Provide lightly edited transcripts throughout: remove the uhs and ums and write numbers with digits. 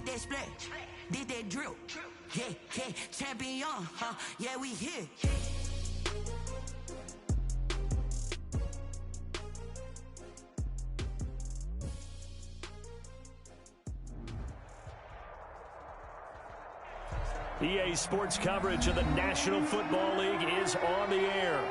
did that split, did that drill. Yeah, yeah, champion, huh? Yeah, we here. EA Sports coverage of the National Football League is on the air.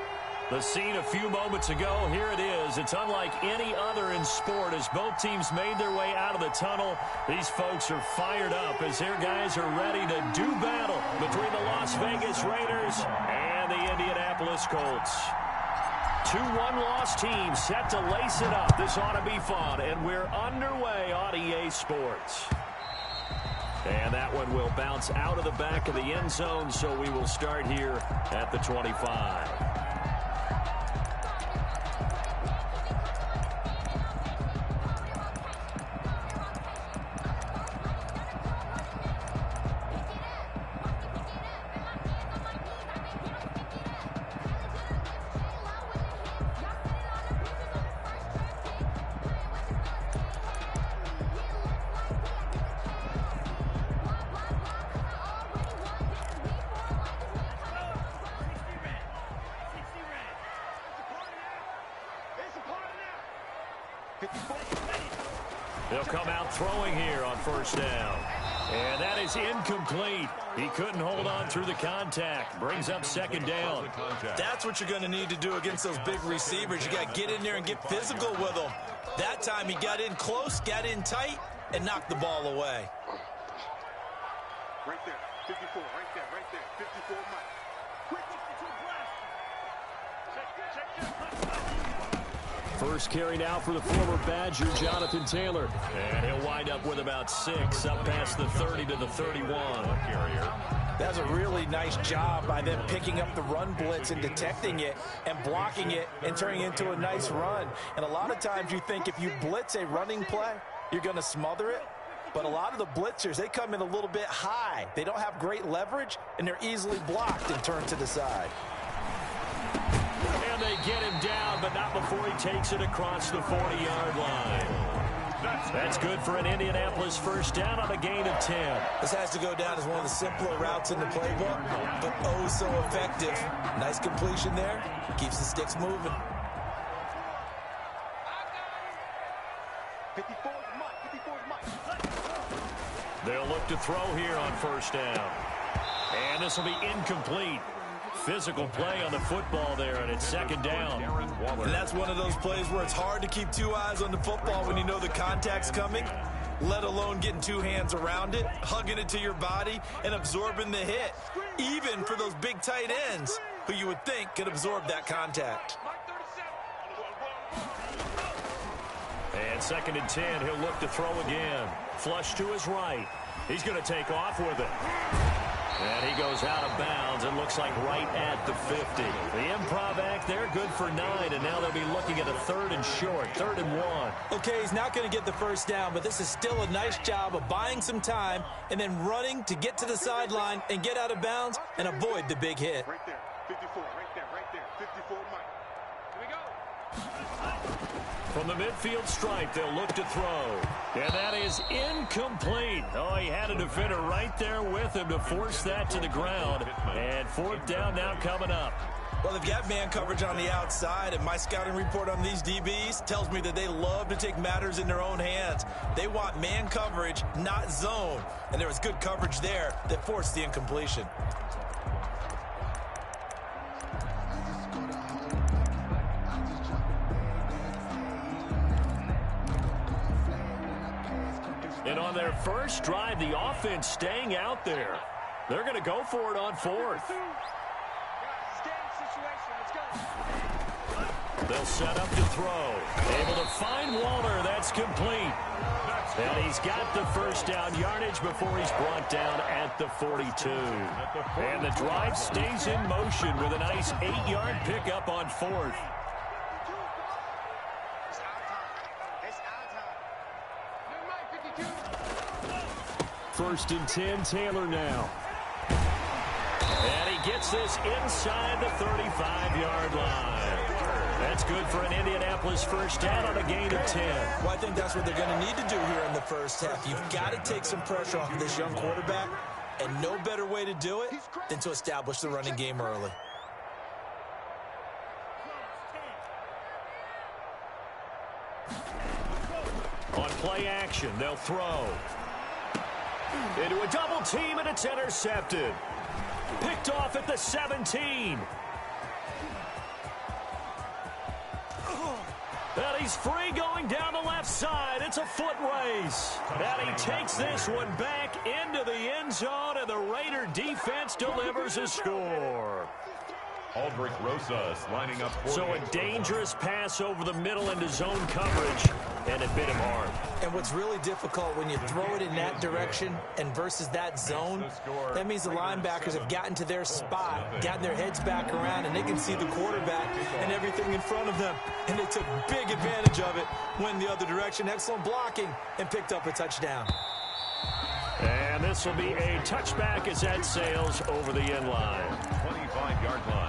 The scene a few moments ago, here it is. It's unlike any other in sport as both teams made their way out of the tunnel. These folks are fired up as their guys are ready to do battle between the Las Vegas Raiders and the Indianapolis Colts. Two one-loss teams set to lace it up. This ought to be fun, and we're underway on EA Sports. And that one will bounce out of the back of the end zone, so we will start here at the 25. They'll come out throwing here on first down. And that is incomplete. He couldn't hold on through the contact. Brings up second down. That's what you're going to need to do against those big receivers. You got to get in there and get physical with them. That time he got in close, got in tight, and knocked the ball away. Right there, 54, right there, 54 Mike. First carry now for the former Badger, Jonathan Taylor. And he'll wind up with about 6, up past the 30 to the 31. That's a really nice job by them picking up the run blitz and detecting it and blocking it and turning it into a nice run. And a lot of times you think if you blitz a running play, you're going to smother it. But a lot of the blitzers, they come in a little bit high. They don't have great leverage, and they're easily blocked and turned to the side. And they get him down, but not before he takes it across the 40-yard line. That's good for an Indianapolis first down on a gain of 10. This has to go down as one of the simpler routes in the playbook, but oh so effective. Nice completion there. Keeps the sticks moving. 54 Mike. They'll look to throw here on first down. And this will be incomplete. Physical play on the football there, and it's second down. And that's one of those plays where it's hard to keep two eyes on the football when you know the contact's coming, let alone getting two hands around it, hugging it to your body, and absorbing the hit, even for those big tight ends who you would think could absorb that contact. And second and 10, he'll look to throw again. Flush to his right. He's going to take off with it. And he goes out of bounds and looks like right at the 50. The improv act there, good for 9, and now they'll be looking at a 3rd and short, 3rd and 1. Okay, he's not going to get the first down, but this is still a nice job of buying some time and then running to get to the sideline and get out of bounds and avoid the big hit. Right there, 54, right there, 54 Mike. Here we go. From the midfield stripe, they'll look to throw. And that is incomplete. Oh, he had a defender right there with him to force that to the ground. And fourth down now coming up. Well, they've got man coverage on the outside, and my scouting report on these DBs tells me that they love to take matters in their own hands. They want man coverage, not zone. And there was good coverage there that forced the incompletion. And on their first drive, the offense staying out there. They're going to go for it on 4th. They'll set up to throw. Able to find Waller. That's complete. And he's got the first down yardage before he's brought down at the 42. And the drive stays in motion with a nice 8-yard pickup on 4th. First and 10, Taylor now. And he gets this inside the 35-yard line. That's good for an Indianapolis first down on a gain of 10. Well, I think that's what they're going to need to do here in the first half. You've got to take some pressure off of this young quarterback, and no better way to do it than to establish the running game early. On play action, they'll throw. Into a double team, and it's intercepted. Picked off at the 17. And he's free going down the left side. It's a foot race. And he takes this one back into the end zone, and the Raider defense delivers a score. Aldrich Rosas lining up. So a dangerous pass over the middle into zone coverage, and it bit him hard. And what's really difficult when you throw it in that direction and versus that zone, that means the linebackers have gotten to their spot, gotten their heads back around, and they can see the quarterback and everything in front of them. And they took big advantage of it, went the other direction. Excellent blocking, and picked up a touchdown. And this will be a touchback as that sails over the end line. 25-yard line.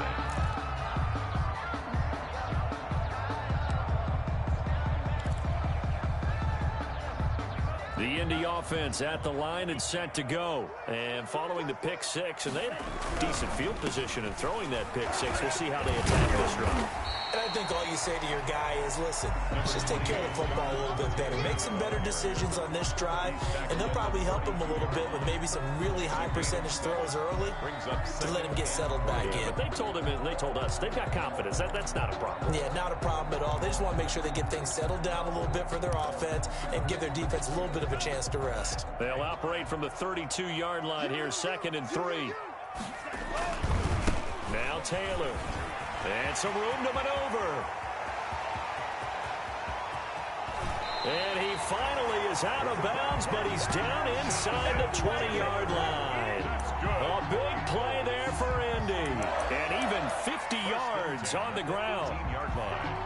The Indy offense at the line and set to go. And following the pick six, and they have decent field position in throwing that pick six. We'll see how they attack this drive. And I think all you say to your guy is, listen, let's just take care of the football a little bit better. Make some better decisions on this drive, and they'll probably help him a little bit with maybe some really high percentage throws early to let him get settled back in. But they told him and they told us they've got confidence. That's not a problem. Yeah, not a problem at all. They just want to make sure they get things settled down a little bit for their offense and give their defense a little bit of a chance to rest. They'll operate from the 32-yard line here, 2nd and 3. Now Taylor. And some room to maneuver. And he finally is out of bounds, but he's down inside the 20-yard line. A big play there for Indy. And even 50 yards on the ground. 15-yard line.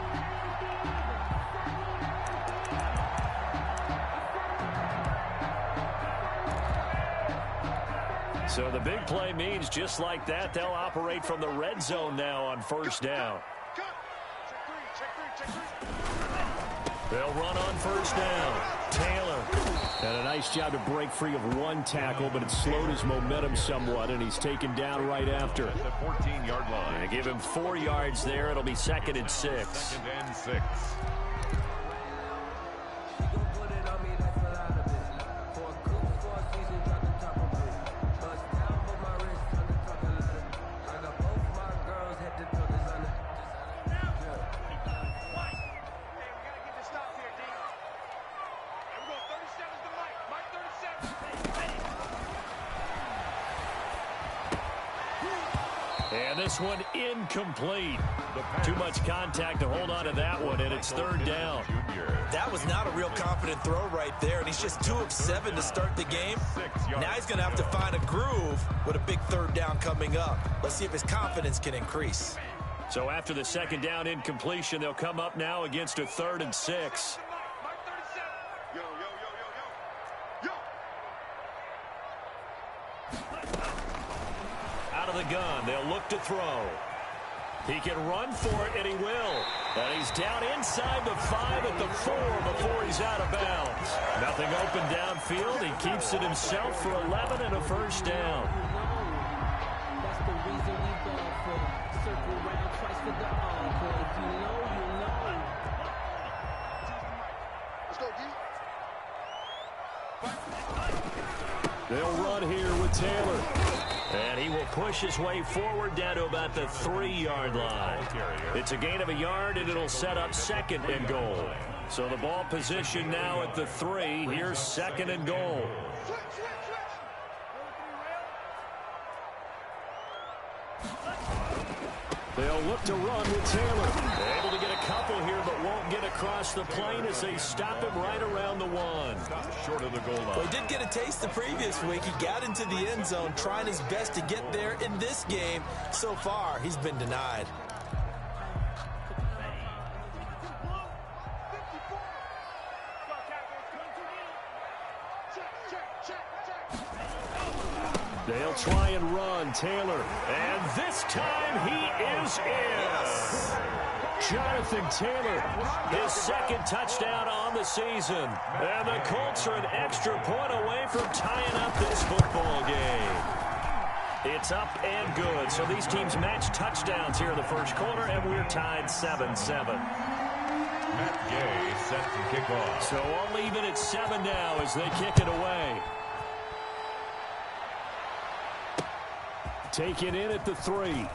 So the big play means just like that, they'll operate from the red zone now on first down. They'll run on first down. Taylor. And a nice job to break free of one tackle, but it slowed his momentum somewhat, and he's taken down right after. At the 14-yard line. And give him 4 yards there. It'll be 2nd and 6. 2nd and 6. And this one incomplete. Too much contact to hold on to that one, and it's 3rd down. That was not a real confident throw right there, and he's just 2 of 7 to start the game. Now he's going to have to find a groove with a big 3rd down coming up. Let's see if his confidence can increase. So after the 2nd down incompletion, they'll come up now against a 3rd and 6. Out of the gun, they'll look to throw. He can run for it, and he will. And he's down inside the 5 at the 4 before he's out of bounds. Nothing open downfield. He keeps it himself for 11 and a first down. That's the reason we go for circle round twice for the encore. If you know, you know. Let's go, D. They'll run here with Taylor. And he will push his way forward down to about the 3-yard line. It's a gain of a yard, and it'll set up 2nd and goal. So the ball position now at the 3. Here's 2nd and goal. They'll look to run with Taylor. Able to get a couple here, but won't get across the plane as they stop him right around the 1. Short of the goal line. Well, he did get a taste the previous week. He got into the end zone, trying his best to get there in this game. So far, he's been denied. They'll try and run Taylor. And this time he is in. Jonathan Taylor, his second touchdown on the season. And the Colts are an extra point away from tying up this football game. It's up and good. So these teams match touchdowns here in the first quarter, and we're tied 7-7. Matt Gay set to kick off. So all even at 7 now as they kick it away. Taken in at the 3.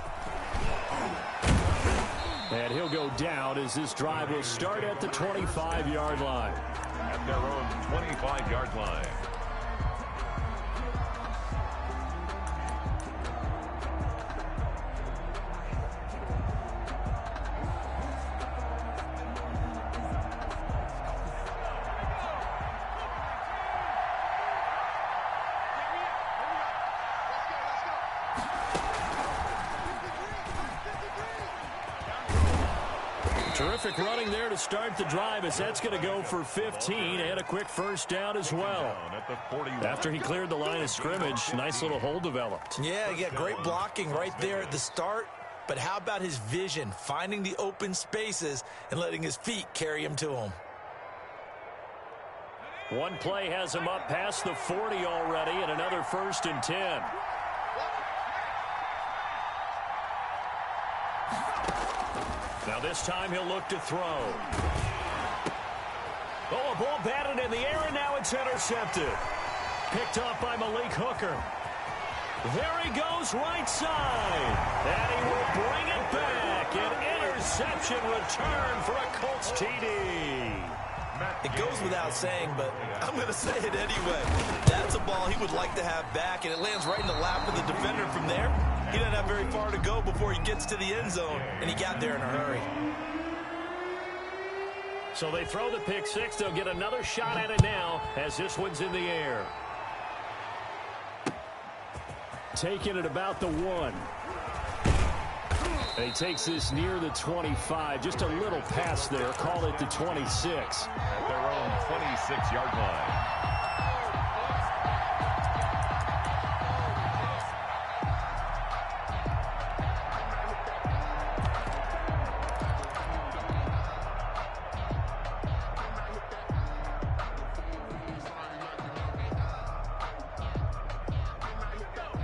And he'll go down as this drive will start at the 25-yard line. At their own 25-yard line. Terrific running there to start the drive as that's going to go for 15 and a quick first down as well. After he cleared the line of scrimmage, nice little hole developed. Yeah, he got great blocking right there at the start. But how about his vision, finding the open spaces and letting his feet carry him to him? One play has him up past the 40 already and another 1st and 10. Now this time he'll look to throw. Oh, a ball batted in the air, and now it's intercepted. Picked off by Malik Hooker. There he goes right side. And he will bring it back. An interception return for a Colts TD. It goes without saying, but I'm going to say it anyway. That's a ball he would like to have back, and it lands right in the lap of the defender from there. He doesn't have very far to go before he gets to the end zone, and he got there in a hurry. So they throw the pick six. They'll get another shot at it now as this one's in the air. Taking it about the 1. And he takes this near the 25. Just a little pass there. Call it the 26. At their own 26-yard line.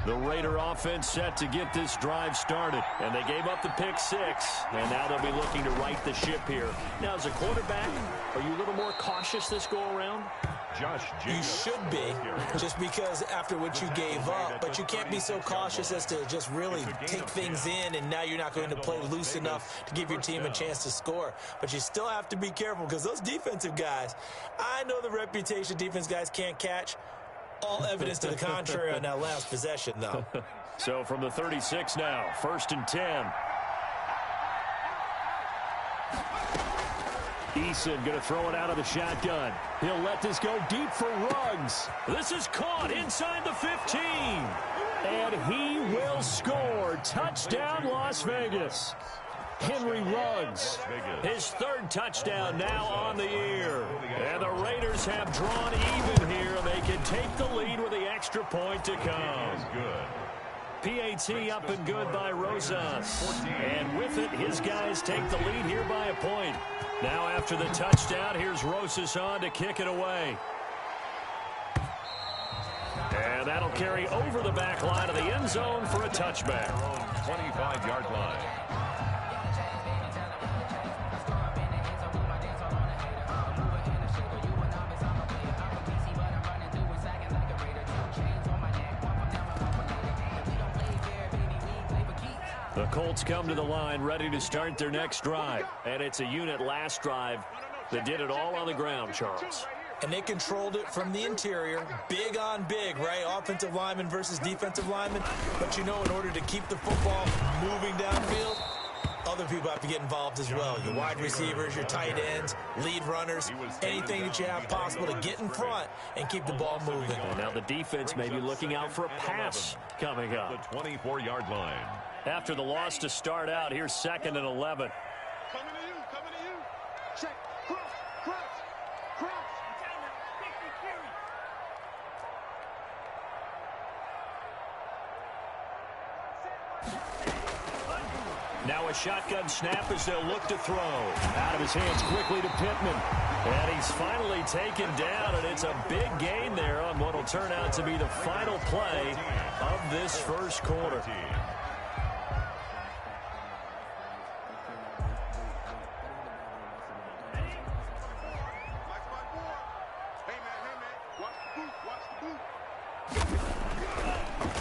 The Raider offense set to get this drive started. And they gave up the pick six. And now they'll be looking to right the ship here. Now, as a quarterback, are you a little more cautious this go-around? You should be, just because after what you gave up. But you can't be so cautious as to just really take things in, and now you're not going to play loose enough to give your team a chance to score. But you still have to be careful because those defensive guys, I know the reputation defense guys can't catch. All evidence to the contrary on that last possession, though. So from the 36 now, 1st and 10. Eason going to throw it out of the shotgun. He'll let this go deep for Ruggs. This is caught inside the 15. And he will score. Touchdown, Las Vegas. Henry Ruggs, his 3rd touchdown now on the year. And the Raiders have drawn even here. They can take the lead with the extra point to come. PAT up and good by Rosas. And with it, his guys take the lead here by a point. Now after the touchdown, here's Rosas on to kick it away. And that'll carry over the back line of the end zone for a touchback. 25-yard line. The Colts come to the line ready to start their next drive. And it's a unit last drive that did it all on the ground, Charles. And they controlled it from the interior. Big on big, right? Offensive lineman versus defensive lineman. But you know, in order to keep the football moving downfield, other people have to get involved as well. Your wide receivers, your tight ends, lead runners, anything that you have possible to get in front and keep the ball moving. And now the defense may be looking out for a pass coming up. The 24-yard line. After the loss to start out, here's 2nd and 11. Coming to you, coming to you. Check, cross, cross, cross. Now a shotgun snap as they'll look to throw. Out of his hands quickly to Pittman. And he's finally taken down, and it's a big gain there on what will turn out to be the final play of this first quarter.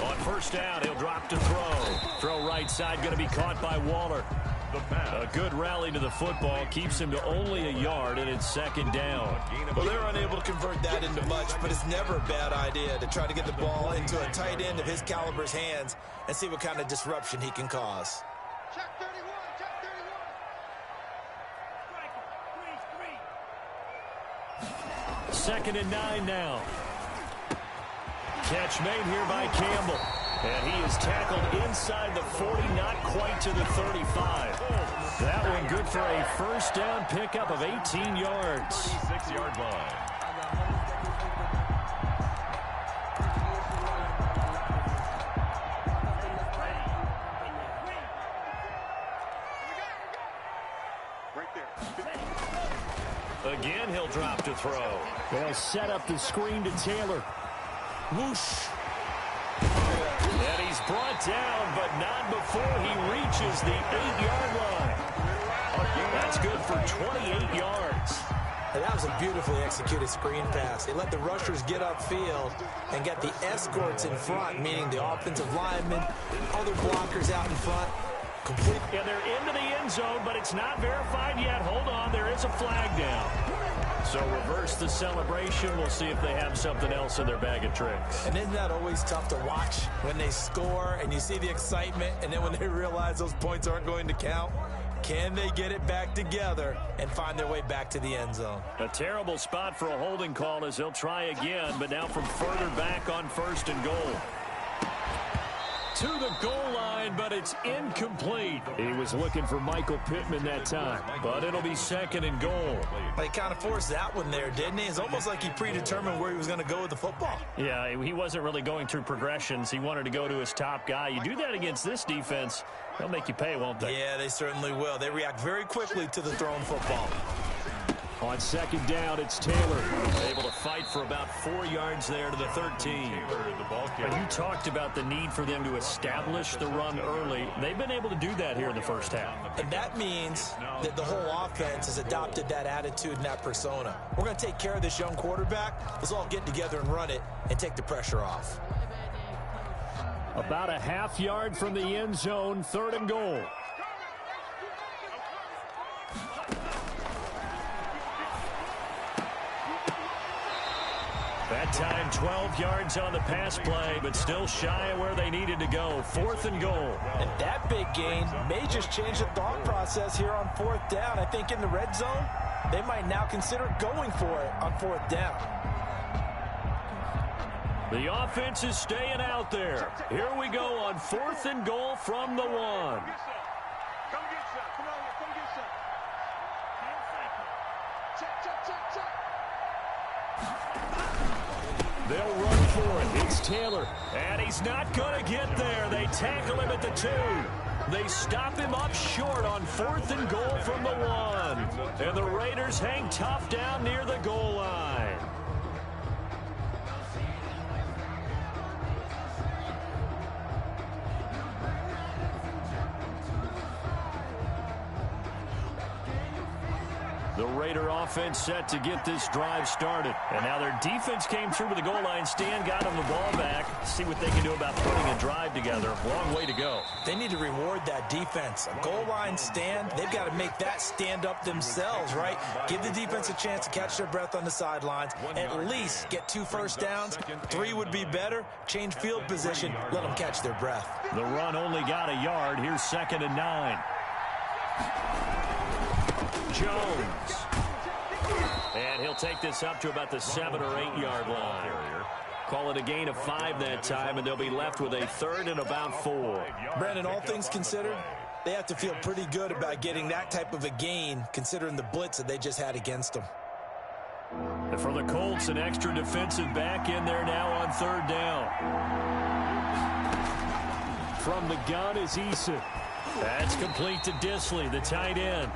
On first down, he'll drop to throw. Throw right side, going to be caught by Waller. A good rally to the football keeps him to only a yard, and it's second down. Well, they're unable to convert that into much, but it's never a bad idea to try to get the ball into a tight end of his caliber's hands and see what kind of disruption he can cause. Check 31, check 31. Second and 9 now. Catch made here by Campbell. And he is tackled inside the 40, not quite to the 35. That one good for a first down pickup of 18 yards. 36-yard line. Again, he'll drop to throw. They'll set up the screen to Taylor. Whoosh. And he's brought down, but not before he reaches the 8-yard line. That's good for 28 yards. And that was a beautifully executed screen pass. They let the rushers get upfield and get the escorts in front, meaning the offensive linemen, other blockers out in front. Complete. Yeah, they're into the end zone, but it's not verified yet. Hold on, there is a flag down. So reverse the celebration. We'll see if they have something else in their bag of tricks. And isn't that always tough to watch when they score and you see the excitement, and then when they realize those points aren't going to count? Can they get it back together and find their way back to the end zone? A terrible spot for a holding call as they'll try again, but now from further back on first and goal. To the goal line, but it's incomplete. He was looking for Michael Pittman that time, but it'll be second and goal. He kind of forced that one there, didn't he? It's almost like he predetermined where he was going to go with the football. Yeah, he wasn't really going through progressions. He wanted to go to his top guy. You do that against this defense, they'll make you pay, won't they? Yeah, they certainly will. They react very quickly to the thrown football. On second down, it's Taylor. Able to fight for about 4 yards there to the 13. You talked about the need for them to establish the run early. They've been able to do that here in the first half. And that means that the whole offense has adopted that attitude and that persona. We're going to take care of this young quarterback. Let's all get together and run it and take the pressure off. About a half yard from the end zone, third and goal. That time 12 yards on the pass play, but still shy of where they needed to go. Fourth and goal. And that big gain may just change the thought process here on fourth down. I think in the red zone, they might now consider going for it on fourth down. The offense is staying out there. Here we go on fourth and goal from the 1. Come get some. Come on, come get some. 10 seconds. Check. They'll run for it. It's Taylor. And he's not going to get there. They tackle him at the 2. They stop him up short on fourth and goal from the 1. And the Raiders hang tough down near the goal line. The Raider offense set to get this drive started. And now their defense came through with the goal line stand, got them the ball back. See what they can do about putting a drive together. Long way to go. They need to reward that defense. A goal line stand, they've got to make that stand up themselves, right? Give the defense a chance to catch their breath on the sidelines. At least get 2 first downs. 3 would be better. Change field position. Let them catch their breath. The run only got a yard. Here's second and 9. Jones. And he'll take this up to about the 7 or 8 yard line. Call it a gain of 5 that time, and they'll be left with a third and about 4. Brandon, all things considered, they have to feel pretty good about getting that type of a gain, considering the blitz that they just had against them. And for the Colts, an extra defensive back in there now on third down. From the gun is Eason. That's complete to Disley, the tight end.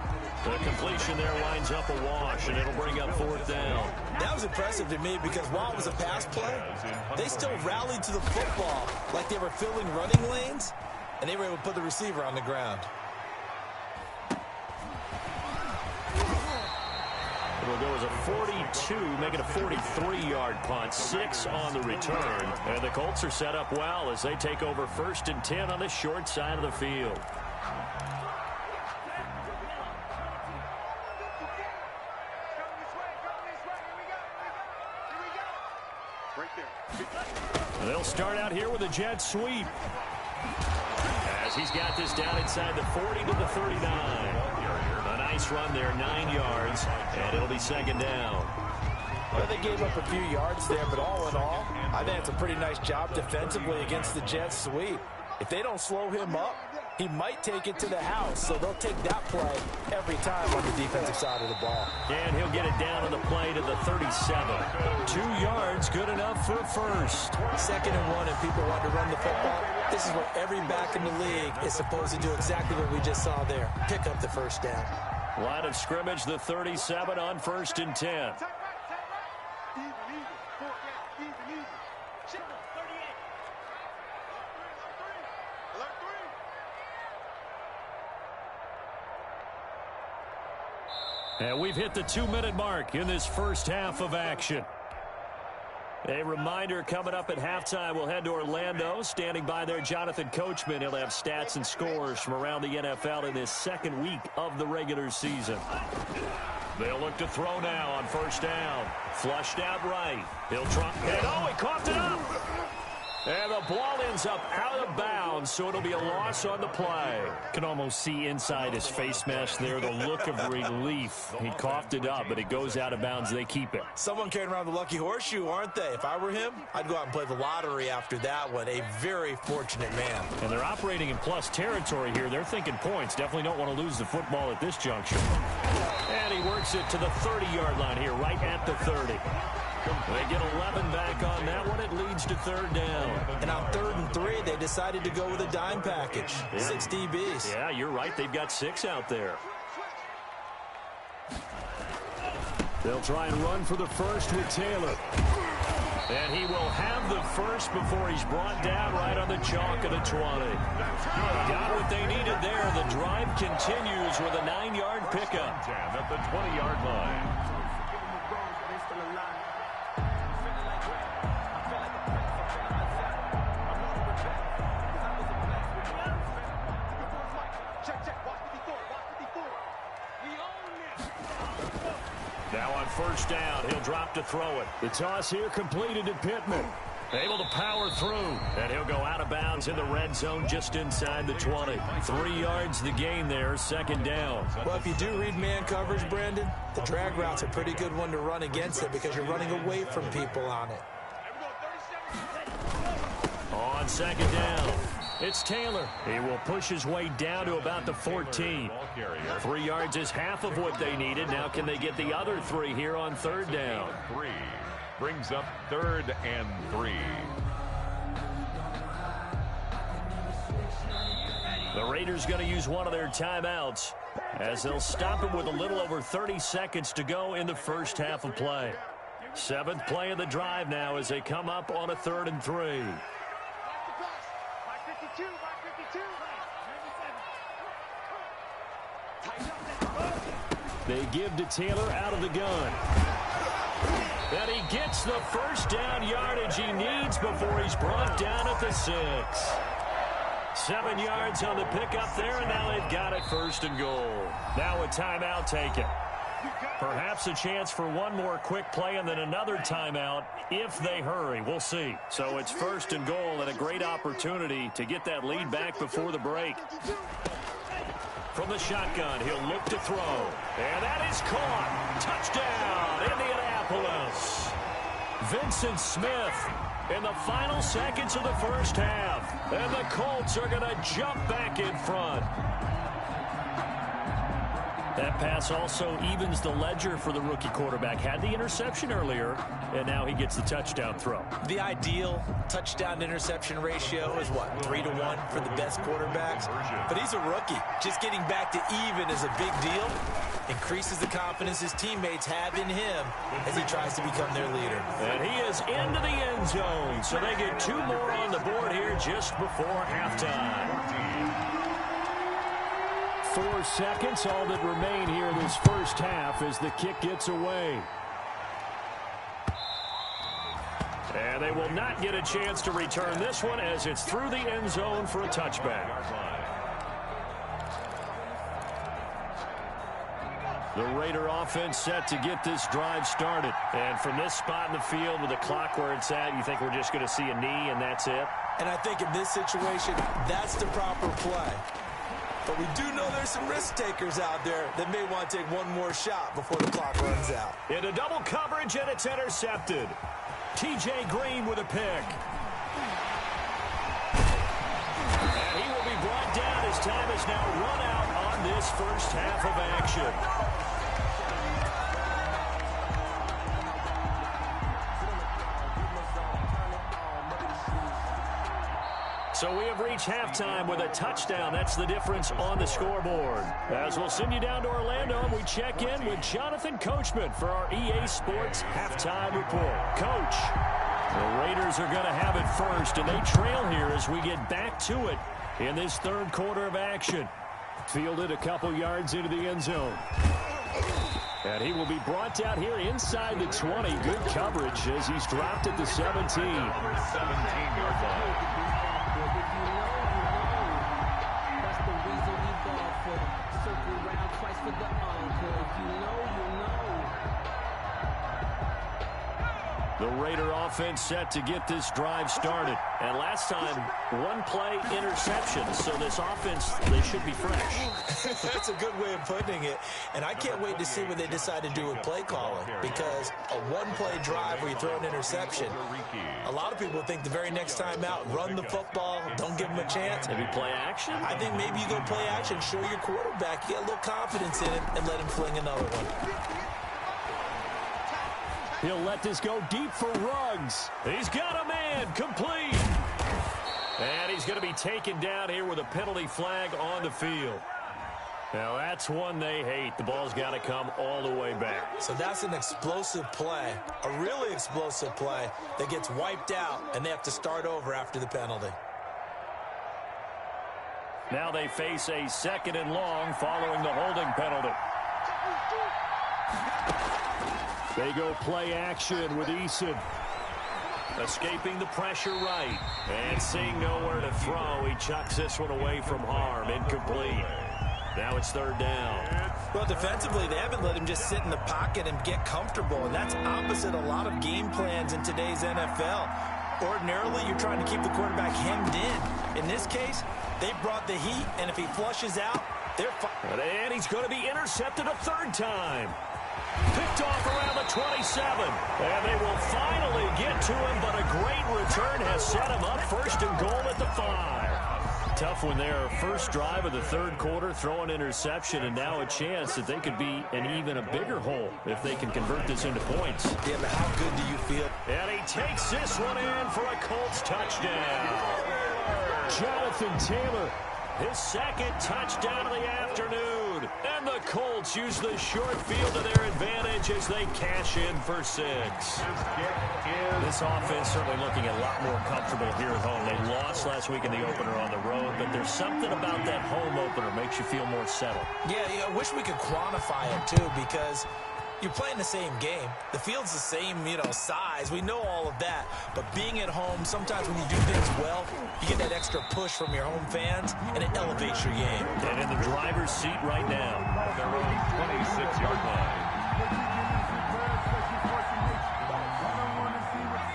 The completion there winds up a wash, and it'll bring up 4th down. That was impressive to me because while it was a pass play, they still rallied to the football like they were filling running lanes, and they were able to put the receiver on the ground. It'll go as a 42, make it a 43-yard punt, 6 on the return. And the Colts are set up well as they take over 1st and 10 on the short side of the field. They'll start out here with a jet sweep. As he's got this down inside the 40 to the 39. A nice run there, 9 yards, and it'll be 2nd down. Well, they gave up a few yards there, but all in all, I think it's a pretty nice job defensively against the jet sweep. If they don't slow him up, he might take it to the house, so they'll take that play every time on the defensive side of the ball. And he'll get it down on the play to the 37. 2 yards, good enough for a first. 2nd and 1, and people want to run the football. This is where every back in the league is supposed to do exactly what we just saw there. Pick up the first down. Line of scrimmage, the 37 on 1st and 10. And we've hit the 2-minute mark in this first half of action. A reminder coming up at halftime, we'll head to Orlando. Standing by there, Jonathan Coachman. He'll have stats and scores from around the NFL in this 2nd week of the regular season. They'll look to throw now on 1st down. Flushed out right. He'll try. And oh, he coughed it up. And the ball ends up out of bounds, so it'll be a loss on the play. Can almost see inside his face mask there the look of relief. He coughed it up, but it goes out of bounds. They keep it. Someone carrying around the lucky horseshoe, aren't they? If I were him, I'd go out and play the lottery after that one. A very fortunate man. And they're operating in plus territory here. They're thinking points. Definitely don't want to lose the football at this juncture. And he works it to the 30-yard line here, right at the 30. They get 11 back on that one. It leads to 3rd down. And on 3rd and 3, they decided to go with a dime package. 6 DBs. Yeah, you're right. They've got 6 out there. They'll try and run for the first with Taylor. And he will have the first before he's brought down right on the chalk of the 20. Got what they needed there. The drive continues with a 9-yard pickup. At the 20-yard line. Now on 1st down, he'll drop to throw it. The toss here completed to Pittman. Able to power through, and he'll go out of bounds in the red zone just inside the 20. 3 yards the gain there, 2nd down. Well, if you do read man coverage, Brandon, the drag route's a pretty good one to run against it because you're running away from people on it. On 2nd down, it's Taylor. He will push his way down to about the 14. 3 yards is half of what they needed. Now can they get the other 3 here on 3rd down? 3 brings up 3rd and 3. The Raiders going to use one of their timeouts as they'll stop it with a little over 30 seconds to go in the first half of play. 7th play of the drive now as they come up on a 3rd and 3. They give to Taylor out of the gun. And he gets the first down yardage he needs before he's brought down at the 6. 7 yards on the pickup there, and now they've got it 1st and goal. Now a timeout taken. Perhaps a chance for one more quick play and then another timeout if they hurry. We'll see. So it's 1st and goal and a great opportunity to get that lead back before the break. From the shotgun, he'll look to throw. And that is caught. Touchdown, Indianapolis. Vincent Smith in the final seconds of the first half. And the Colts are going to jump back in front. That pass also evens the ledger for the rookie quarterback. Had the interception earlier, and now he gets the touchdown throw. The ideal touchdown-interception ratio is, what, 3-to-1 for the best quarterbacks? But he's a rookie. Just getting back to even is a big deal. Increases the confidence his teammates have in him as he tries to become their leader. And he is into the end zone, so they get 2 more on the board here just before halftime. 4 seconds, all that remain here this first half as the kick gets away. And they will not get a chance to return this one as it's through the end zone for a touchback. The Raider offense set to get this drive started. And from this spot in the field with the clock where it's at, you think we're just going to see a knee and that's it? And I think in this situation, that's the proper play. But we do know there's some risk takers out there that may want to take one more shot before the clock runs out. Into double coverage, and it's intercepted. T.J. Green with a pick. And he will be brought down as time is now run out on this first half of action. So we have reached halftime with a touchdown. That's the difference on the scoreboard. As we'll send you down to Orlando, we check in with Jonathan Coachman for our EA Sports Halftime Report. Coach, the Raiders are going to have it first, and they trail here as we get back to it in this third quarter of action. Fielded a couple yards into the end zone. And he will be brought down here inside the 20. Good coverage as he's dropped at the 17. 17-yard line. The Raider offense set to get this drive started. And last time, 1 play interception. So this offense, they should be fresh. That's a good way of putting it. And I can't wait to see what they decide to do with play calling. Because a 1-play drive where you throw an interception, a lot of people think the very next time out, run the football, don't give them a chance. Maybe play action? I think maybe you go play action, show your quarterback, you get a little confidence in him, and let him fling another one. He'll let this go deep for Ruggs. He's got a man, complete. And he's going to be taken down here with a penalty flag on the field. Now that's one they hate. The ball's got to come all the way back. So that's an explosive play, a really explosive play that gets wiped out, and they have to start over after the penalty. Now they face a 2nd and long following the holding penalty. They go play action with Eason. Escaping the pressure right. And seeing nowhere to throw, he chucks this one away from harm. Incomplete. Now it's 3rd down. Well, defensively, they haven't let him just sit in the pocket and get comfortable. And that's opposite a lot of game plans in today's NFL. Ordinarily, you're trying to keep the quarterback hemmed in. In this case, they brought the heat, and if he flushes out, they're fine. And he's going to be intercepted a 3rd time. Picked off around the 27. And they will finally get to him, but a great return has set him up 1st and goal at the 5. Tough one there. First drive of the 3rd quarter, throw an interception, and now a chance that they could be in even a bigger hole if they can convert this into points. Yeah, but how good do you feel? And he takes this one in for a Colts touchdown. Jonathan Taylor, his 2nd touchdown of the afternoon. And the Colts use the short field to their advantage as they cash in for 6. This offense certainly looking a lot more comfortable here at home. They lost last week in the opener on the road, but there's something about that home opener makes you feel more settled. Yeah, I wish we could quantify it, too, because you're playing the same game. The field's the same, size. We know all of that. But being at home, sometimes when you do things well, you get that extra push from your home fans, and it elevates your game. And in the driver's seat right now. Their own 26-yard line.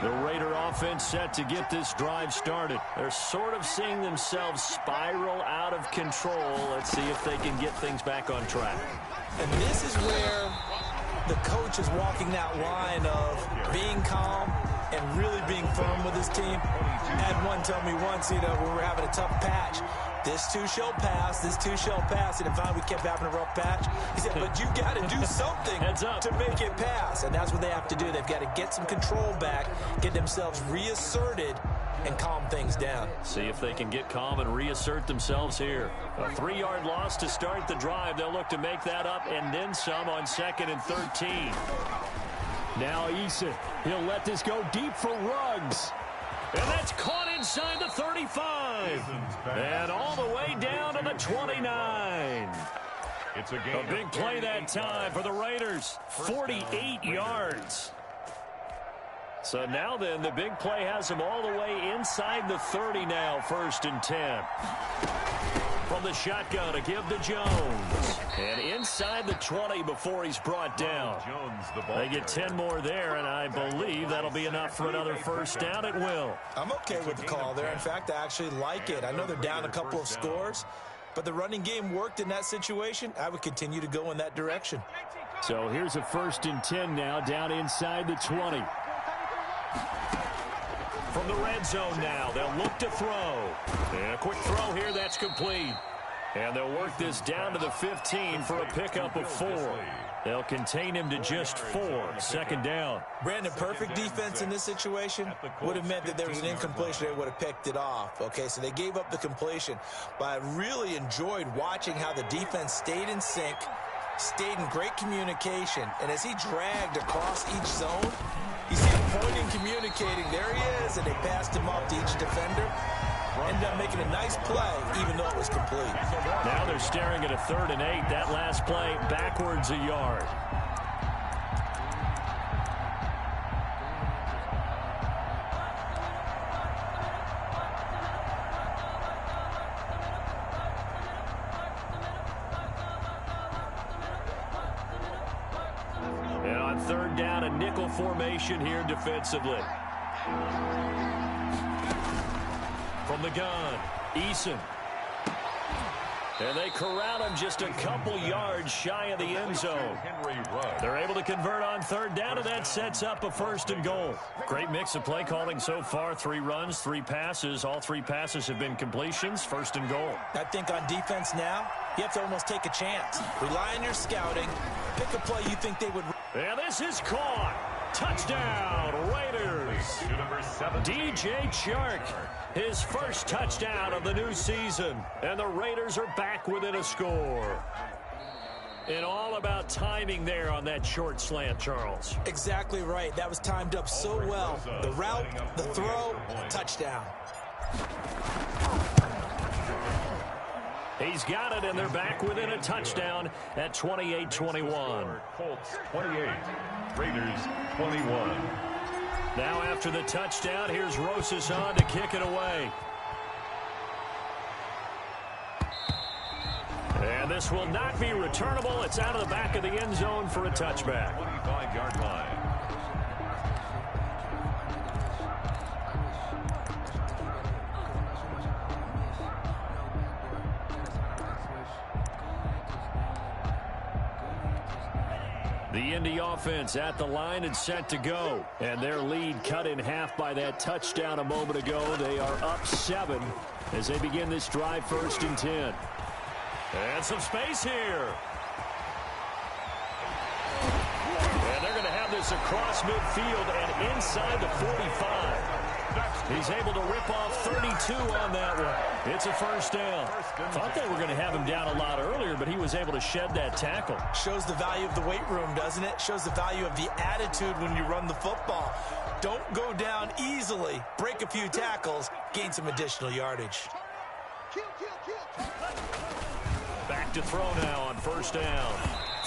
The Raider offense set to get this drive started. They're sort of seeing themselves spiral out of control. Let's see if they can get things back on track. And this is where the coach is walking that line of being calm, and really being firm with his team. I had one tell me once, when we're having a tough patch, this too shall pass, this too shall pass. And if we kept having a rough patch, he said, but you got to do something to make it pass. And that's what they have to do. They've got to get some control back, get themselves reasserted, and calm things down. See if they can get calm and reassert themselves here. A 3-yard loss to start the drive. They'll look to make that up and then some on 2nd and 13. Now Eason. He'll let this go deep for Ruggs. And that's caught inside the 35. And all the way down to the 29. It's a big play that time for the Raiders. 48 yards. So now then, the big play has him all the way inside the 30 now, 1st and 10. From the shotgun to give to Jones. And inside the 20 before he's brought down. They get 10 more there, and I believe that'll be enough for another 1st down. It will. I'm okay with the call there. In fact, I actually like it. I know they're down a couple of scores, but the running game worked in that situation. I would continue to go in that direction. So here's a 1st and 10 now, down inside the 20. From the red zone now, they'll look to throw. And a quick throw here, that's complete. And they'll work this down to the 15 for a pickup of 4. They'll contain him to just 4. 2nd down. Brandon, perfect defense in this situation would have meant that there was an incompletion. They would have picked it off. Okay, so they gave up the completion. But I really enjoyed watching how the defense stayed in sync, stayed in great communication. And as he dragged across each zone, you see him pointing, communicating. There he is, and they passed him up to each defender. Ended up making a nice play, even though it was complete. Now they're staring at a 3rd and 8. That last play backwards a yard. And on 3rd down, a nickel formation here defensively. From the gun, Eason. And they corral him just a couple yards shy of the end zone. They're able to convert on 3rd down, and that sets up a 1st and goal. Great mix of play calling so far. 3 runs, 3 passes. All 3 passes have been completions. 1st and goal. I think on defense now, you have to almost take a chance. Rely on your scouting. Pick a play you think they would. And this is caught. Touchdown, Raiders. DJ Chark, his 1st touchdown of the new season. And the Raiders are back within a score. And all about timing there on that short slant, Charles. Exactly right. That was timed up so well. The route, the throw, touchdown. He's got it, and they're back within a touchdown at 28-21. Colts 28, Raiders 21. Now after the touchdown, here's Rosas on to kick it away. And this will not be returnable. It's out of the back of the end zone for a touchback. 25-yard line. The Indy offense at the line and set to go. And their lead cut in half by that touchdown a moment ago. They are up 7 as they begin this drive, 1st and 10. And some space here. And they're going to have this across midfield and inside the 45. He's able to rip off 32 on that one. It's a 1st down. Thought they were going to have him down a lot earlier, but he was able to shed that tackle. Shows the value of the weight room, doesn't it? Shows the value of the attitude when you run the football. Don't go down easily. Break a few tackles. Gain some additional yardage. Back to throw now on 1st down.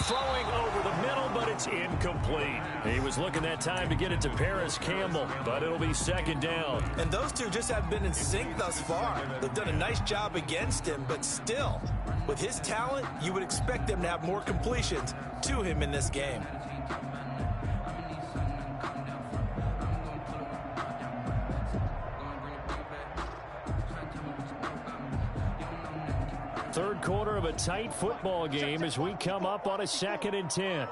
Throwing over the middle, but it's incomplete. He was looking that time to get it to Paris Campbell, but it'll be 2nd down. And those two just haven't been in sync thus far. They've done a nice job against him, but still, with his talent, you would expect them to have more completions to him in this game. Third quarter of a tight football game as we come up on a 2nd and 10.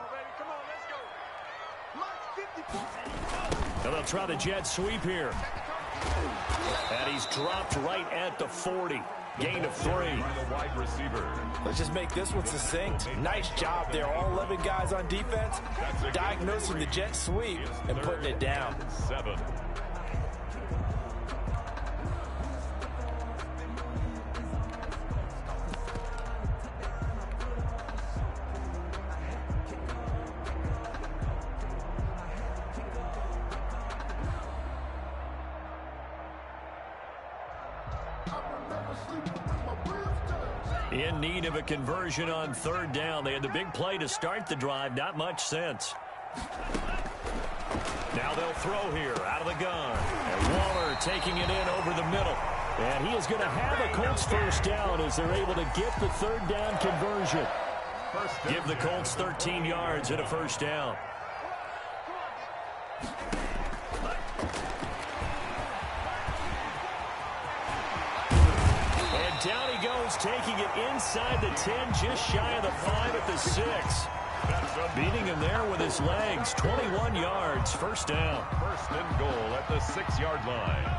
And they'll try the jet sweep here. And he's dropped right at the 40. Gain of 3. Wide receiver. Let's just make this one succinct. Nice job there. All 11 guys on defense diagnosing the jet sweep and putting it down. 7. In need of a conversion on 3rd down. They had the big play to start the drive. Not much sense. Now they'll throw here out of the gun. And Waller taking it in over the middle. And he is going to have a Colts 1st down as they're able to get the 3rd down conversion. Give the Colts 13 yards and a 1st down. Down he goes, taking it inside the 10, just shy of the 5 at the 6. Beating him there with his legs. 21 yards, 1st down. 1st and goal at the 6-yard line.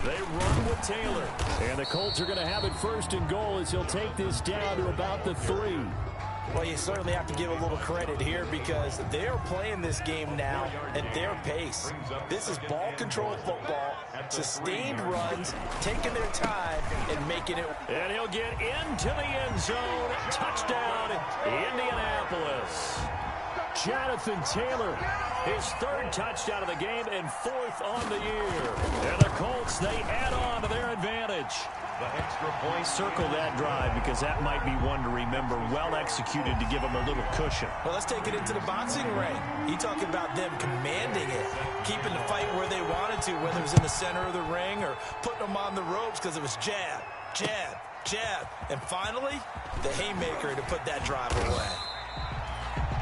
They run with Taylor. And the Colts are going to have it 1st and goal as he'll take this down to about the 3. Well, you certainly have to give a little credit here because they're playing this game now at their pace. This is ball control football, sustained runs, taking their time and making it. And he'll get into the end zone. Touchdown, Indianapolis. Jonathan Taylor, his 3rd touchdown of the game and 4th on the year. And the Colts, they add on to their advantage. The extra point. Circle that drive because that might be one to remember. Well executed to give them a little cushion. Well, let's take it into the boxing ring. You talking about them commanding it, keeping the fight where they wanted to, whether it was in the center of the ring or putting them on the ropes because it was jab, jab, jab. And finally, the haymaker to put that drive away.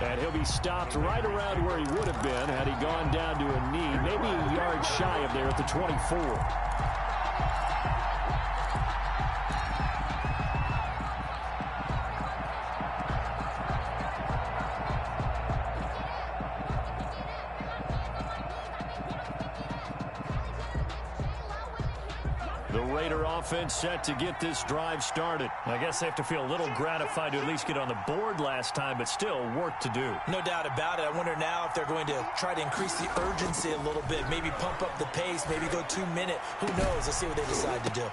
And he'll be stopped right around where he would have been had he gone down to a knee, maybe a yard shy of there at the 24. The Raider offense set to get this drive started. I guess they have to feel a little gratified to at least get on the board last time, but still work to do. No doubt about it. I wonder now if they're going to try to increase the urgency a little bit, maybe pump up the pace, maybe go 2-minute. Who knows? Let's see what they decide to do.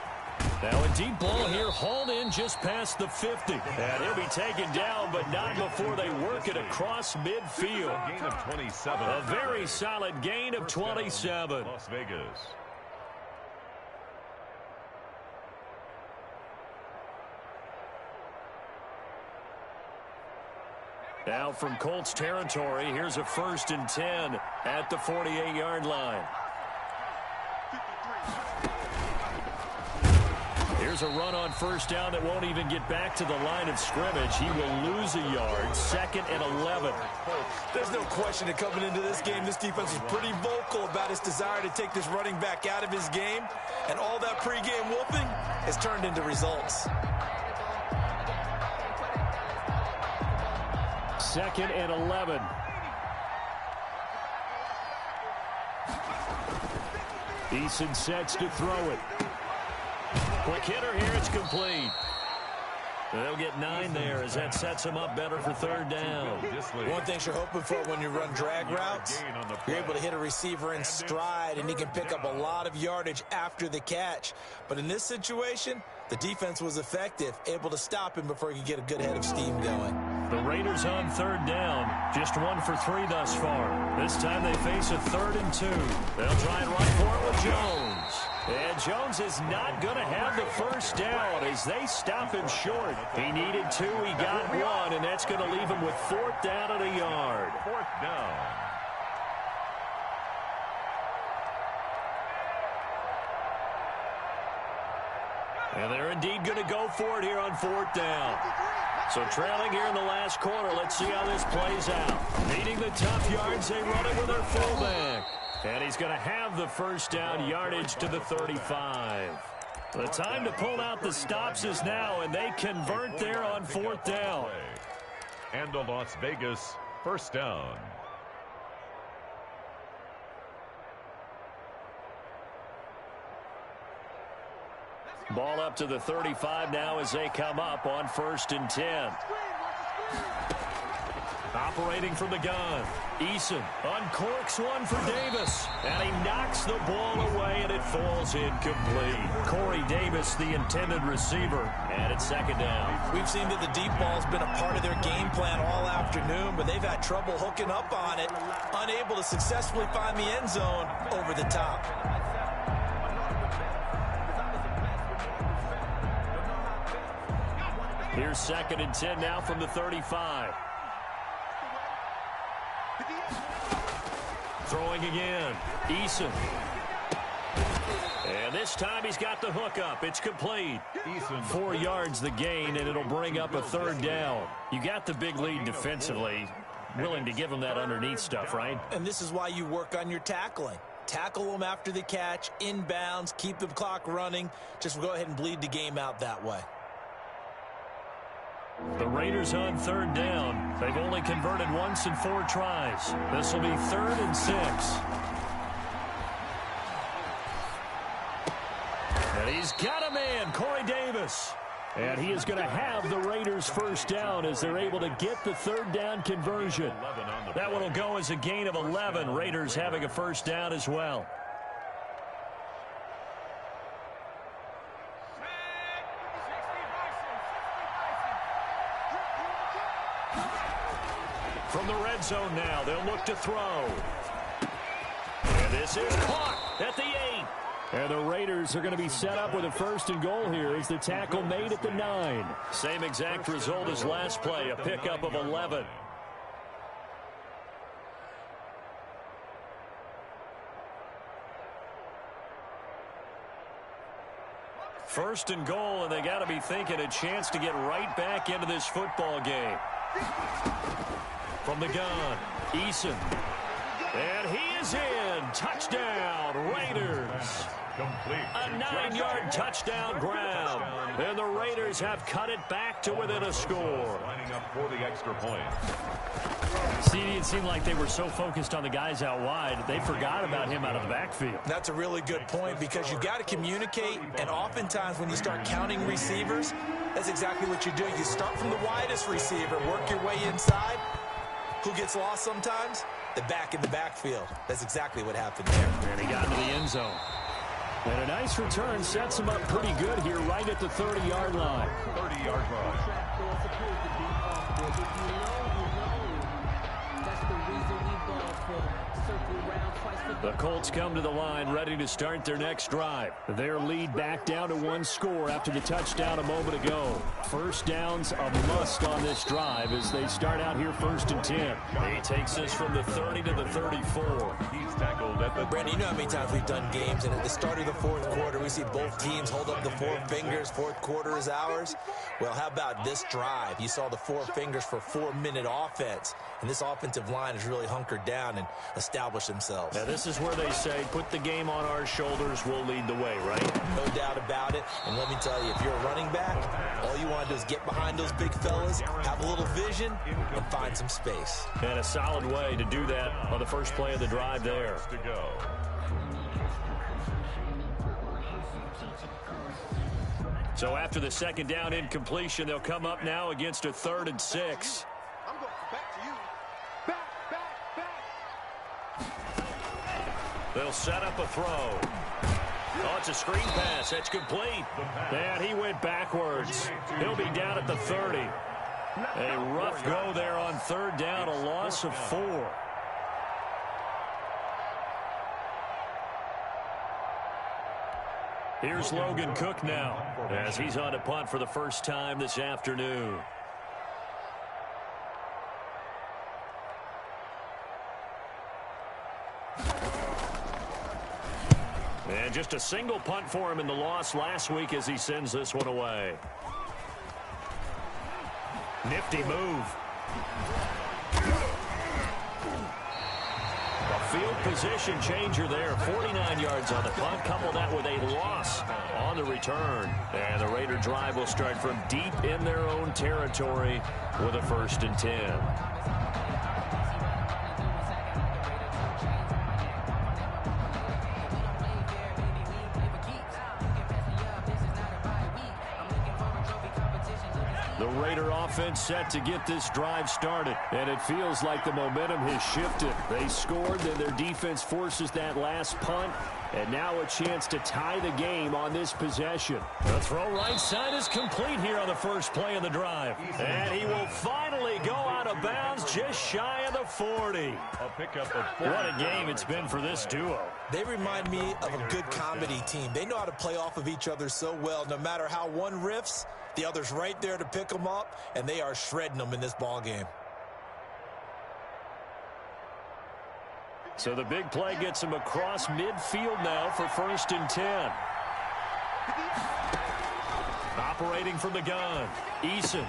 Now a deep ball here, hauled in just past the 50. And he'll be taken down, but not before they work it across midfield. A gain of 27. A very solid gain of 27. Las Vegas. Now from Colts territory, here's a 1st and 10 at the 48-yard line. Here's a run on 1st down that won't even get back to the line of scrimmage. He will lose a yard. 2nd and 11. There's no question that coming into this game, this defense was pretty vocal about its desire to take this running back out of his game. And all that pregame whooping has turned into results. 2nd and 11. Eason sets to throw it. Quick hitter here, it's complete. They'll get 9 there as that sets them up better for 3rd down. One thing you're hoping for when you run drag routes, you're able to hit a receiver in stride and he can pick up a lot of yardage after the catch. But in this situation, the defense was effective, able to stop him before he could get a good head of steam going. The Raiders on 3rd down, just 1 for 3 thus far. This time they face a 3rd and 2. They'll try and run for it with Jones. And Jones is not going to have the 1st down as they stop him short. He needed 2, he got 1, and that's going to leave him with 4th down and a yard. 4th down. And they're indeed going to go for it here on 4th down. So trailing here in the last quarter, let's see how this plays out. Needing the tough yards, they run it with their fullback. And he's going to have the first down, yardage to the 35. The time to pull out the stops is now, and they convert there on 4th down. And a Las Vegas first down. Ball up to the 35 now as they come up on 1st and 10. Operating from the gun. Eason uncorks one for Davis. And he knocks the ball away, and it falls incomplete. Corey Davis, the intended receiver, and it's 2nd down. We've seen that the deep ball's been a part of their game plan all afternoon, but they've had trouble hooking up on it, unable to successfully find the end zone over the top. Here's 2nd and 10 now from the 35. Throwing again. Eason. And this time he's got the hook up. It's complete. 4 yards the gain, and it'll bring up a 3rd down. You got the big lead defensively. Willing to give him that underneath stuff, right? And this is why you work on your tackling. Tackle them after the catch, inbounds, keep the clock running. Just go ahead and bleed the game out that way. The Raiders on 3rd down. They've only converted once in 4 tries. This will be 3rd and 6. And he's got a man, Corey Davis. And he is going to have the Raiders first down as they're able to get the 3rd down conversion. That one will go as a gain of 11. Raiders having a first down as well. From the red zone now, they'll look to throw. And this is caught at the 8. And the Raiders are going to be set up with a 1st and goal here as the tackle made at the 9. Same exact result as last play, a pickup of 11. First and goal, and they got to be thinking a chance to get right back into this football game. From the gun, Eason. And he is in. Touchdown, Raiders. Complete. A 9-yard touchdown ground. And the Raiders have cut it back to within a score. Lining up for the extra point. See, it seemed like they were so focused on the guys out wide, they forgot about him out of the backfield. That's a really good point because you've got to communicate, and oftentimes when you start counting receivers, that's exactly what you do. You start from the widest receiver, work your way inside. Who gets lost sometimes? The back in the backfield. That's exactly what happened there. And he got into the end zone. And a nice return sets him up pretty good here right at the 30-yard line. 30-yard line. That's the reason we ball for. Circle round twice for The Colts come to the line ready to start their next drive. Their lead back down to 1 score after the touchdown a moment ago. First down's a must on this drive as they start out here 1st and 10. He takes this from the 30 to the 34. He's tackled at the... Brandon, you know how many times we've done games, and at the start of the 4th quarter, we see both teams hold up the 4 fingers. 4th quarter is ours. Well, how about this drive? You saw the 4 fingers for 4-minute offense, and this offensive line has really hunkered down and established themselves. Now, this is where they say, put the game on our shoulders, we'll lead the way, right? No doubt about it. And let me tell you, if you're a running back, all you want to do is get behind those big fellas, have a little vision, and find some space. And a solid way to do that on the first play of the drive there. To go. So after the 2nd down incompletion, they'll come up now against a 3rd and 6. I'm going back to you. Back. They'll set up a throw. Oh, it's a screen pass. That's complete. And he went backwards. He'll be down at the 30. A rough go there on 3rd down, a loss of 4. Here's Logan Cook now as he's on to punt for the first time this afternoon. And just a single punt for him in the loss last week as he sends this one away. Nifty move. The field position changer there. 49 yards on the punt. Couple that with a loss on the return. And the Raider drive will start from deep in their own territory with a 1st and 10. The Raider offense set to get this drive started, and it feels like the momentum has shifted. They scored, then their defense forces that last punt, and now a chance to tie the game on this possession. The throw right side is complete here on the first play of the drive, and he will finally go out of bounds just shy of the 40. A pickup of 4. What a game it's been for this duo. They remind me of a good comedy team. They know how to play off of each other so well. No matter how one riffs, the other's right there to pick them up, and they are shredding them in this ball game. So the big play gets him across midfield now for 1st and 10. Operating from the gun, Eason.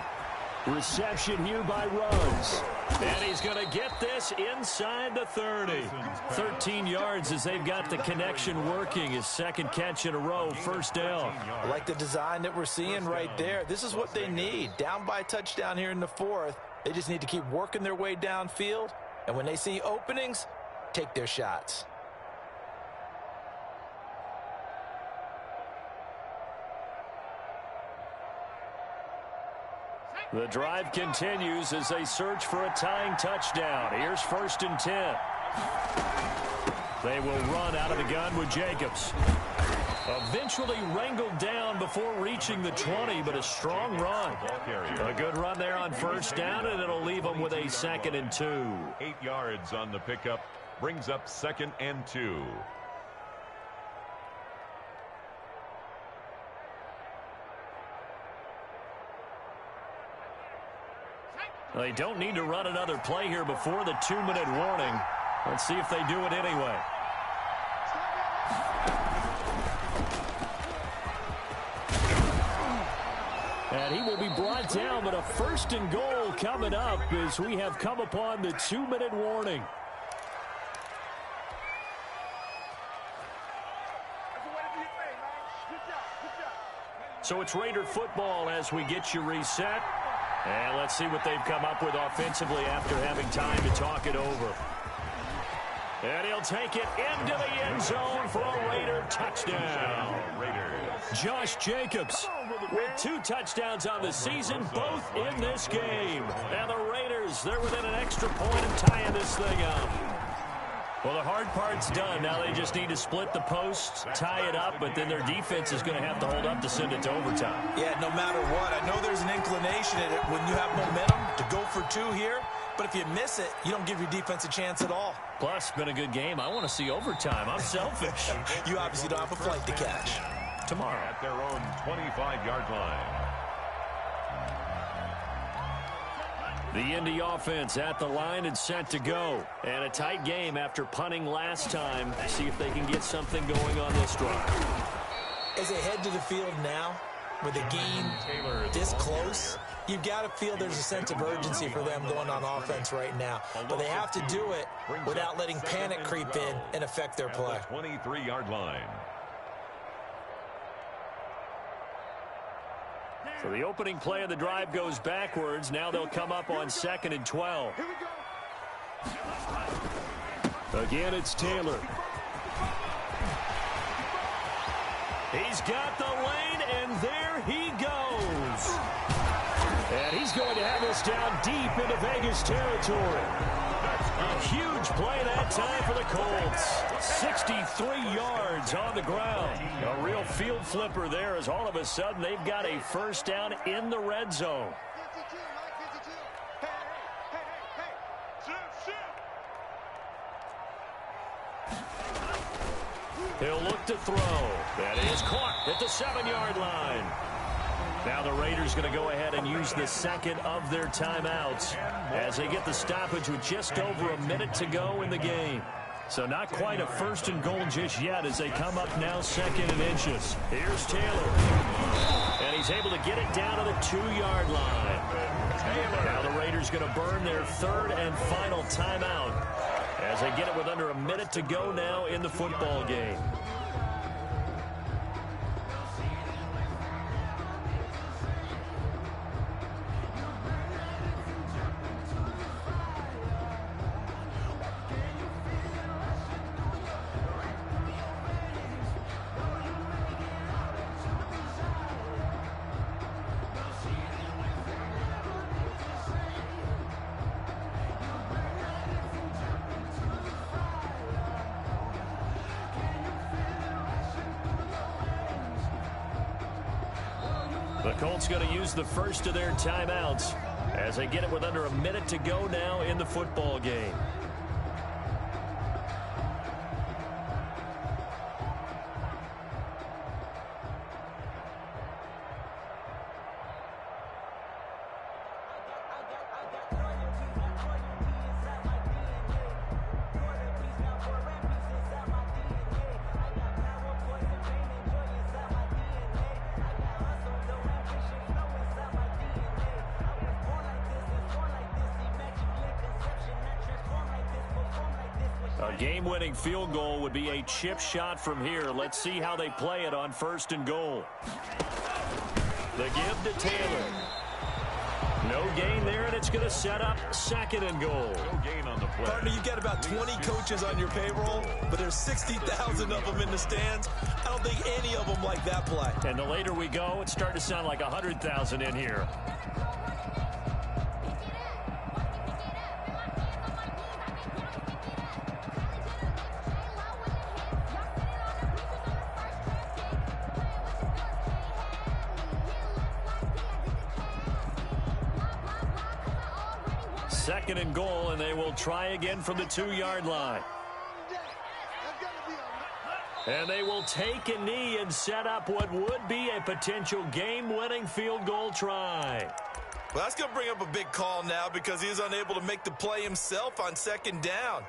Reception here by Ruggs. And he's going to get this inside the 30. 13 yards as they've got the connection working. His 2nd catch in a row, 1st down. I like the design that we're seeing right there. This is what they need. Down by a touchdown here in the 4th. They just need to keep working their way downfield. And when they see openings, take their shots. The drive continues as they search for a tying touchdown. Here's 1st and 10. They will run out of the gun with Jacobs. Eventually wrangled down before reaching the 20, but a strong run. A good run there on 1st down, and it'll leave them with a 2nd and 2. 8 yards on the pickup. Brings up 2nd and 2. They don't need to run another play here before the 2-minute warning. Let's see if they do it anyway. And he will be brought down, but a 1st and goal coming up as we have come upon the 2-minute warning. So it's Raider football as we get you reset. And let's see what they've come up with offensively after having time to talk it over. And he'll take it into the end zone for a Raider touchdown. Josh Jacobs with 2 touchdowns on the season, both in this game. And the Raiders, they're within an extra point of tying this thing up. Well, the hard part's done. Now they just need to split the posts, tie it up, but then their defense is going to have to hold up to send it to overtime. Yeah, no matter what. I know there's an inclination in it when you have momentum to go for 2 here, but if you miss it, you don't give your defense a chance at all. Plus, been a good game. I want to see overtime. I'm selfish. You obviously don't have a flight to catch. Tomorrow. At their own 25-yard line. The Indy offense at the line and set to go. And a tight game after punting last time. See if they can get something going on this drive. As they head to the field now, with the game this close, you've got to feel there's a sense of urgency for them going on offense right now. But they have to do it without letting panic creep in and affect their play. 23-yard line. So the opening play of the drive goes backwards. Now they'll come up on 2nd and 12. Again, it's Taylor. He's got the lane, and there he goes. And he's going to have us down deep into Vegas territory. A huge play that time for the Colts. 63 yards on the ground. A real field flipper there as all of a sudden they've got a 1st down in the red zone. He'll look to throw. That is caught at the 7-yard line. Now the Raiders going to go ahead and use the 2nd of their timeouts as they get the stoppage with just over a minute to go in the game. So not quite a 1st and goal just yet as they come up now 2nd and inches. Here's Taylor. And he's able to get it down to the 2-yard line. Now the Raiders going to burn their 3rd and final timeout as they get it with under a minute to go now in the football game. The Colts going to use the first of their timeouts as they get it with under a minute to go now in the football game. A game-winning field goal would be a chip shot from here. Let's see how they play it on 1st and goal. The give to Taylor. No gain there, and it's going to set up 2nd and goal. No gain on the play. Partner, you've got about 20 coaches on your payroll, but there's 60,000 of them in the stands. I don't think any of them like that play. And the later we go, it's starting to sound like 100,000 in here. Second and goal, and they will try again from the 2-yard line. And they will take a knee and set up what would be a potential game-winning field goal try. Well, that's going to bring up a big call now because he is unable to make the play himself on 2nd down.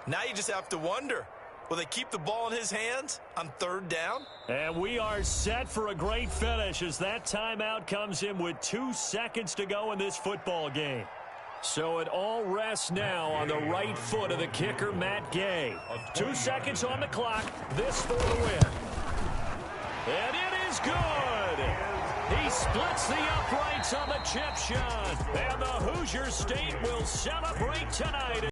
Now you just have to wonder, will they keep the ball in his hands on 3rd down? And we are set for a great finish as that timeout comes in with 2 seconds to go in this football game. So it all rests now on the right foot of the kicker, Matt Gay. 2 seconds on the clock. This for the win. And it is good. He splits the uprights on the chip shot. And the Hoosier State will celebrate tonight.